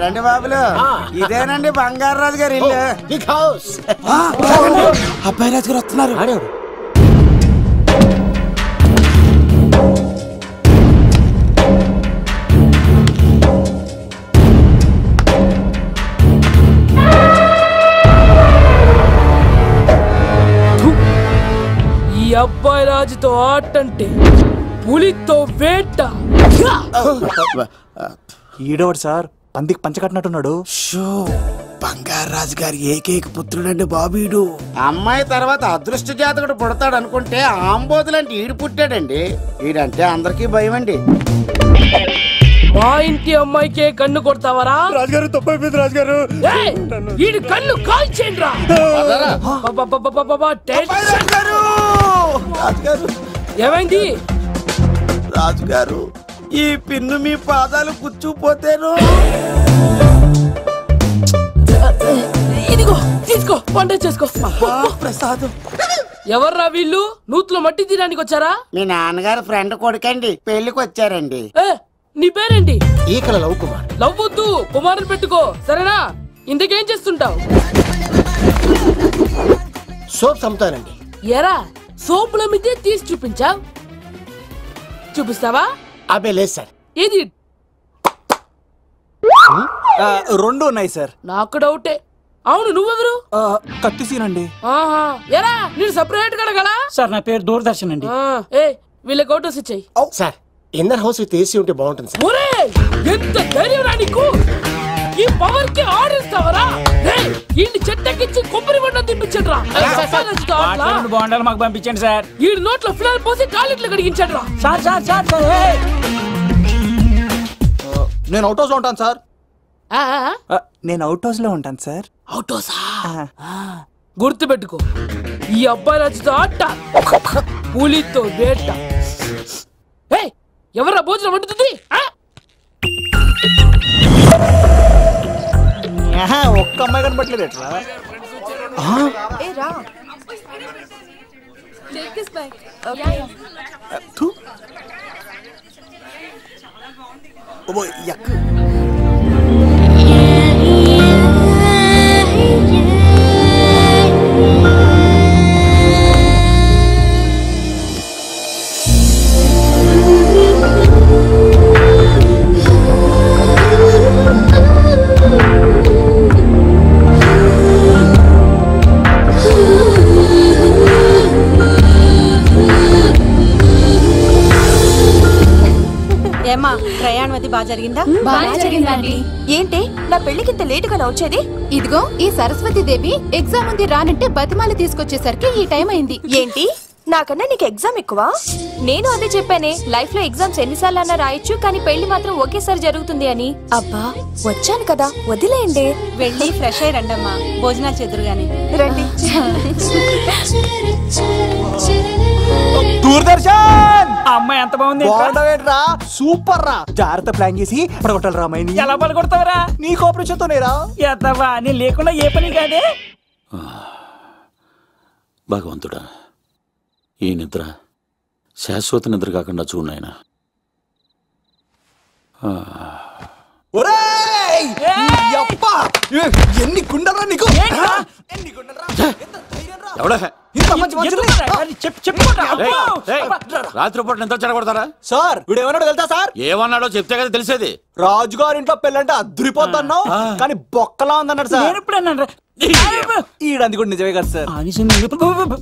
రండి బాబులు, ఇదేనండి బంగారాజు గారి ఇల్లు. అబ్బాయి రాజు గారు వస్తున్నారు. ఈ అబ్బాయి రాజుతో ఆటంటే పులితో వేట. ఈడోడు సార్ పందికి పంచకట్టినట్టున్నాడు. బంగారాజు గారి ఏకైక పుత్రుడండి బాబీడు. అమ్మాయి తర్వాత అదృష్ట జాతకుడు పుడతాడు అనుకుంటే ఆంబోతులంటే ఈడు పుట్టాడండి. ఈడంటే అందరికీ భయం అండి. మా ఇంటి అమ్మాయికే కన్ను కొడతావరా? రాజుగారు తప్పైపోయింది రాజుగారు. ఈడు కన్ను కాల్చేయండి రా. ఏమైంది రాజుగారు? ఈ పిన్ను మీ పాదాలు కూర్చుపోతేను. ఇదిగో తీసుకో, వంట చేసుకో. ప్రసాదం. ఎవర్రా వీళ్ళు? నూతులో మట్టి తీయడానికి వచ్చారా? మీ నాన్నగారు ఫ్రెండ్ కొడుకండి, పెళ్లికి వచ్చారండి. నీ పేరేంటి? ఈకల లవ్ కుమార్. లవ్ వద్దు, కుమారుని పెట్టుకో సరేనా? ఇంతకేం చేస్తుంటావు? సోప్స్ అమ్ముతానండి. ఎరా సోపుల మీద తీసి చూపించావు, చూపిస్తావా? అబ్బే లేదు సార్. ఏది? రెండు ఉన్నాయి సార్. నాకు డౌటే. అవును, నువ్వెవరు? కత్తి సీనండి. ఎరా నేను సపరేట్ కడగలా? సార్ నా పేరు దూరదర్శన్ అండి. వీళ్ళకి అవుటోస్ ఇచ్చాయి సార్. ఇన్నర్ హౌస్ తీసి ఉంటే బాగుంటుంది సార్. ఒరే ఎంత ధైర్యం రా నీకు! ఈ పవర్ కి ఆడిస్తావరా? ఈ చెట్టెక్కించి కొబ్బరి బండ తిప్పించండి రా. బాండాలు మాకు పంపించండి సార్. ఈ నోట్లో ఫినాల్ పోసి టాయిలెట్లు కడిగించండి రా. సార్ సార్ సార్ సార్ నేను అవుట్ హౌస్ లో ఉంటాను సార్. నేను అవుట్ హౌస్ లో ఉంటాను సార్. అవుటోసా? గుర్తు పెట్టుకో, ఈ అబ్బాయి రాజుతో ఆట, పులితో వేట. ఎవరా భోజనం వండుతుంది? ఒక్క అమ్మాయి కనబట్లేదు ఎట్లా? ఏమ్మా ప్రయాణం అది బాగా జరిగిందా? బాగా జరిగిందండి. ఏంటి నా పెళ్లికి ఇంత లేటుగా వచ్చేది? ఇదిగో ఈ సరస్వతి దేవి ఎగ్జామ్ ఉంది రానంటే బతిమాలి తీసుకొచ్చేసరికి ఈ టైం అయింది. ఏంటి నాకన్నా నీకు ఎగ్జామ్ ఎక్కువ? నేను అదే చెప్పానే, లైఫ్ లో ఎగ్జామ్స్ ఎన్నిసార్లు అన్నా రాయొచ్చు, కానీ పెళ్లి మాత్రం ఒకేసారి జరుగుతుంది అని. అబ్బా వచ్చాను కదా వదిలేయండి. వెళ్ళి ఫ్రెష్ అయ్యి రండమ్మా, భోజనాలు చెదురు గాని రండి. దూరదర్శన్ అమ్మాయి ఎంత బాగుంది. సూపర్ రా. జాగ్రత్త ప్లాన్ చేసి పడగొట్టాలి రామాయణి. ఎలా పడగొడతావరా? నీ కోఆపరేషన్ తోనేరా. ఎద్దవా నేను లేకుండా ఏ పని కాదే. భగవంతుడా, ఈ నిద్ర శాశ్వత నిద్ర కాకుండా చూడాయన. ఎన్ని గుండెలరా నీకు? రాత్రిపూట నిద్ర చెడగొడతారా సార్? వీడు ఏమన్నాడు వెళ్తా సార్? ఏమన్నాడో చెప్తే కదా తెలిసేది. రాజుగారి ఇంట్లో పెళ్ళంటే అద్దరిపోతున్నావు, కానీ బొక్కలా ఉందన్నాడు సార్. ఈడంది కూడా నిజమే కదా సార్.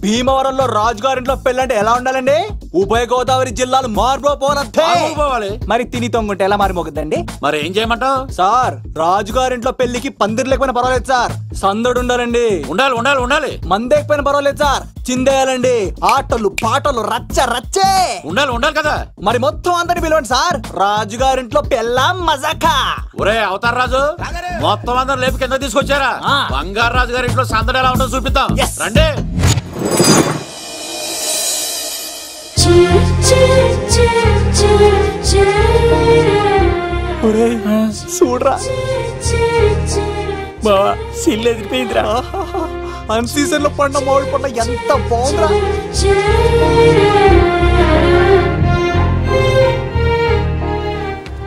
భీమవరంలో రాజుగారింట్లో పెళ్ళంటే ఎలా ఉండాలండి? ఉభయ గోదావరి జిల్లాలు మారిపోవాలి. మరి తిని తొంగుంటే ఎలా మారిపోతుందండి? మరి ఏం చేయమంటావు సార్? రాజుగారింట్లో పెళ్లికి పందిరి లేకపోయినా పర్వాలేదు సార్, సందడు ఉండాలండి. ఉండాలి ఉండాలి ఉండాలి. మందేకపోయినా పర్వాలేదు సార్, చిందేయాలండి. ఆటలు పాటలు రచ్చ రచ్చే ఉండాలి ఉండాలి కదా. మరి మొత్తం అందరిని పిలవండి సార్. రాజుగారింట్లో పెళ్ళాం మజాకా. ఒరే అవతార్ రాజు, మొత్తం అందరు లేపు కింద తీసుకొచ్చారా? బంగారు రాజు గారి ఇంట్లో సందడి ఎలా ఉంటుందో చూపిద్దాం రండి. చూడరా బావా, సిల్లు ఎదిరిపోయిందిరా. అన్ సీజన్ లో పడిన మామిడి పంట ఎంత బాగుందిరా.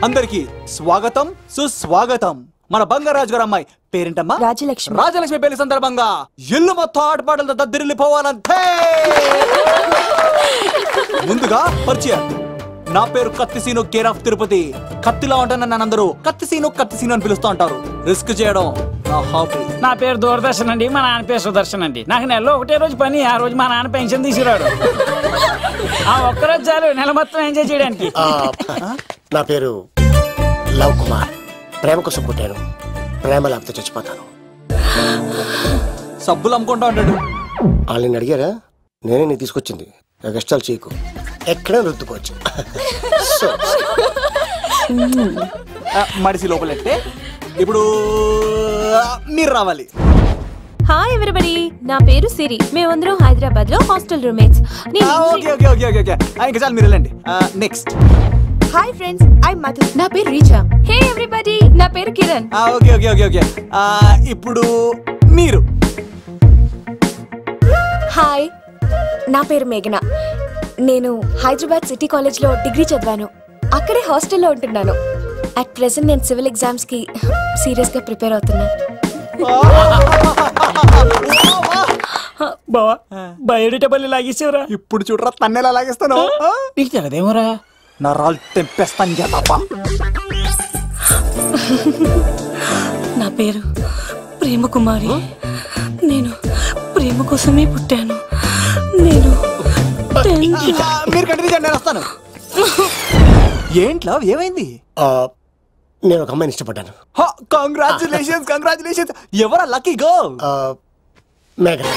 అందరికి స్వాగతం సుస్వాగతం. మన బంగారాజు గారు అమ్మాయి పేరేంటమ్మా? రాజలక్ష్మి. రాజలక్ష్మి పెళ్లి సందర్భంగా ఇల్లు మొత్తం ఆటపాటలతో దద్దరిల్లిపోవాలంతే. ముందుగా పరిచయం. నా పేరు కత్తిసీను, కేర్ ఆఫ్ తిరుపతి. కత్తిలా ఉంటాను, నన్ను అందరూ కత్తిసీను కత్తిసీను అని పిలుస్తూ ఉంటారు. రిస్క్ చేయడం నా హాబీ. నా పేరు దూరదర్శన్ అండి, మా నాన్న పేరు సుదర్శన్ అండి. నాకు నెలలో ఒకటే రోజు పని, ఆ రోజు మా నాన్న పెన్షన్ తీసుకురాడు. ఆ ఒక్కరోజు చాలు నెల మొత్తం ఎంజాయ్ చేయడానికి. నా పేరు లవ్ కుమార్. ప్రేమ కోసం పుట్టాను, ప్రేమ లేకపోతే చచ్చిపోతాను. సబ్బులు అమ్ముకుంటా ఉంటాడు. వాళ్ళని అడిగారా? నేనే నీ తీసుకొచ్చింది. కష్టాలు చేయకు, ఎక్కడ రుద్దుకోవచ్చు. మడిసి లోపలెట్టే. ఇప్పుడు మీరు రావాలి. హాయ్ ఎవరీబడీ, నా పేరు సిరి. మేమందరం హైదరాబాద్ లో hostel roommates. Okay okay okay okay ఇంకా చాలు, మీరు వెళ్ళండి. Next. Hi friends, I Madhu. నా పేరు రీచా. హే ఎవ్రీబడీ, నా పేరు Kiran. Okay okay okay okay ఇప్పుడు మీరు. హాయ్, నా పేరు మేఘన. నేను హైదరాబాద్ సిటీ కాలేజ్ లో డిగ్రీ చదివాను. అక్కడే హాస్టల్లో ఉంటున్నాను. అట్ ప్రెసెంట్ నేను సివిల్ ఎగ్జామ్స్ కి సీరియస్ గా ప్రిపేర్ అవుతున్నా. బావా బయోడేటా పల్లి లాగేసేవరా. ఇప్పుడు చూడరా తన్నెలా లాగేస్తాను. నీకు తెగదేమోరా. నా రాళ్ళు తెంపేస్తాను చేతప్ప. నా పేరు ప్రేమ కుమారి. నేను ప్రేమ కోసమే పుట్టాను. నేను మీరు కంటిన్యూ చేయండి, నేను వస్తాను. ఏంట్లో ఏమైంది? నేను ఒక అమ్మాయిని ఇష్టపడ్డాను. Congratulations congratulations. ఎవరా లక్కీ గర్ల్? మేఘన.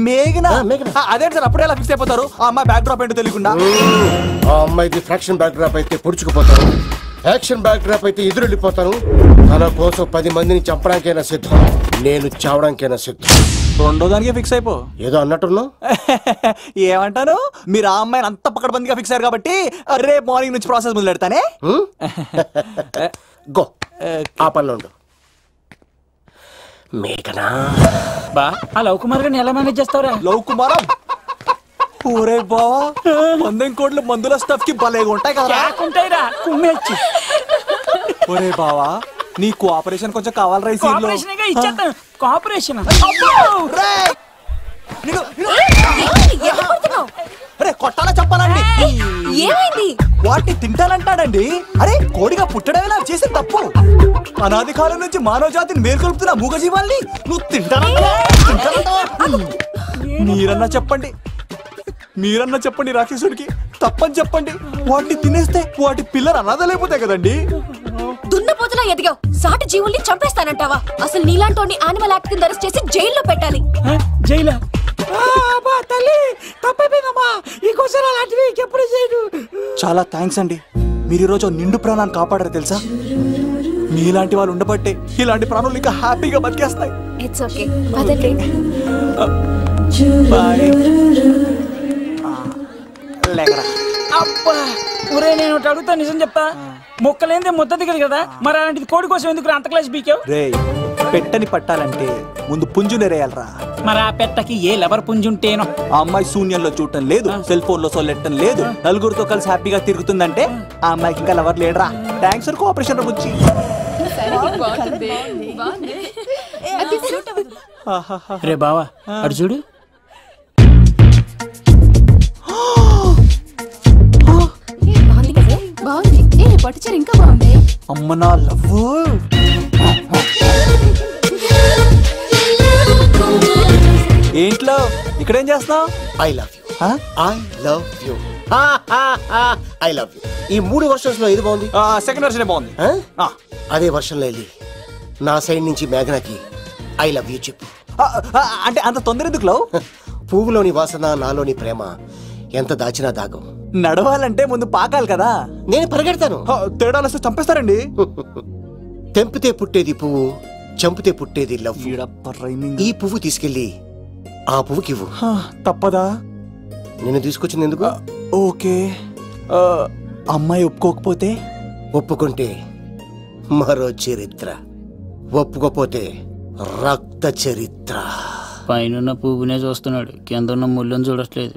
మేఘన మేఘన అదే సార్. అప్పుడే ఎలా ఫిక్స్ అయిపోతారు? ఆ అమ్మాయి బ్యాక్ డ్రాప్ ఏంటో తెలియకుండా. ఆ అమ్మాయిది ఫ్రాక్షన్ బ్యాక్ డ్రాప్ అయితే పొడుచుకుపోతాను, యాక్షన్ బ్యాక్ డ్రాప్ అయితే ఎదురెళ్ళిపోతాను. తన కోసం 10 మందిని చంపడానికైనా సిద్ధం, నేను చావడానికైనా సిద్ధం. రెండో దానికి ఫిక్స్ అయిపో. ఏదో అన్నట్టున్నావు. ఏమంటాను? మీరు ఆ అమ్మాయిని అంత పకడ్బందీగా ఫిక్స్ అయ్యారు కాబట్టి రేపు మార్నింగ్ నుంచి ప్రాసెస్ మొదలు పెడతానే. గో, ఆ పనిలో ఉండు. మేఘనా బా, ఆ లవ్ కుమార్ గారిని ఎలా మేనేజ్ చేస్తావురా? లవ్ కుమారా? ఊరే బావా, 100 కోట్ల మందుల స్టఫ్ కి భలేగా ఉంటాయి కదా. ఉంటాయిరా, కుమ్మేచ్చి. ఒరే బావా, నీ కోఆపరేషన్ కొంచెం కావాలి. రైస్ ఇచ్చేస్తాను. కోఆపరేషన్ కొట్టాలా చెప్పాలండి? ఏమైంది? వాటిని తింటానంటాడండి. అరే, కోడిగా పుట్టడమే నాకు చేసిన తప్పు. అనాది కాలం నుంచి మానవ జాతిని మేల్కొల్పుతున్న మూగజీవాల్ని నువ్వు తింటానంటా? మీరన్నా చెప్పండి, మీరన్నా చెప్పండి రాక్షసుడికి. తప్పని చెప్పండి. వాటిని తినేస్తే వాటి పిల్లలు అనాథలైపోతాయి కదండి. దున్నపోతులా ఎదిగావు, సాటి జీవుల్ని చంపేస్తానంటావా? అసలు నీలాంటి యానిమల్ యాక్ట్ కింద అరెస్ట్ చేసి జైల్లో పెట్టాలి. జైలా? తల్లి తప్పైపోయిందమ్మా, ఇంకోసారి అలాంటివి ఎప్పుడు చేయడు. చాలా థ్యాంక్స్ అండి, మీరు ఈరోజు నిండు ప్రాణాన్ని కాపాడారు తెలుసా. మీలాంటి వాళ్ళు ఉండబట్టే ఇలాంటి ప్రాణులు ఇంకా హ్యాపీగా బతికేస్తాయి. ఇట్స్ ఓకే, పదండి. అబ్బా ఊరే, నేను ఒకటి అడుగుతా, నిజం చెప్తా. మొక్కలేందే ముద్ద దిగదు కదా, మరి అలాంటిది కోడి కోసం ఎందుకు అంత క్లాస్ బీకావు? రే, పెట్టని పట్టాలంటే ముందు పుంజు నెరేయాలరా. మరి ఆ పెట్టకి ఏ లవర్ పుంజుంటేనో. ఆ అమ్మాయి శూన్యంలో చూడటం లేదు, సెల్ ఫోన్ లో సొల్లెట్టడం లేదు, నలుగురితో కలిసి హ్యాపీగా తిరుగుతుందంటే ఆ అమ్మాయికి ఇంకా లవర్ లేడరా. థ్యాంక్స్ ఫర్ కోఆపరేషన్ గురించి. రే బావా, అడు చూడు. బాగుంది. పట్టుచీర ఇంకా బాగుంది. అమ్మ నా లవ్. ఏంట్లో ఇక్కడేం చేస్తున్నావు? I love you, I love you, I love you. ఈ 3 వర్షన్స్ లో ఏది బాగుంది? సెకండ్ వర్షన్ బాగుంది. అదే వర్షంలో వెళ్ళి నా సైడ్ నుంచి మేఘనకి ఐ లవ్ యూ చెప్పు. అంటే అంత తొందర ఎందుకు లవ్? పువ్వులోని వాసన, నాలోని ప్రేమ ఎంత దాచినా దాగం. నడవాలంటే ముందు పాకాలి కదా. నేను పరిగెడతాను. తేడాలు వస్తే చంపేస్తారండి. తెంపితే పుట్టేది పువ్వు, చంపితే పుట్టేది లవ్. ఈ పువ్వు తీసుకెళ్ళి ఆ పువ్వుకి ఇవ్వు. తప్పదా? నిన్ను తీసుకొచ్చింది ఎందుకు? ఓకే, అమ్మాయి ఒప్పుకోకపోతే? ఒప్పుకుంటే మరో చరిత్ర, ఒప్పుకోపోతే రక్త చరిత్ర. పైన పువ్వునే చూస్తున్నాడు, కింద ఉన్న ముళ్ళని చూడట్లేదు.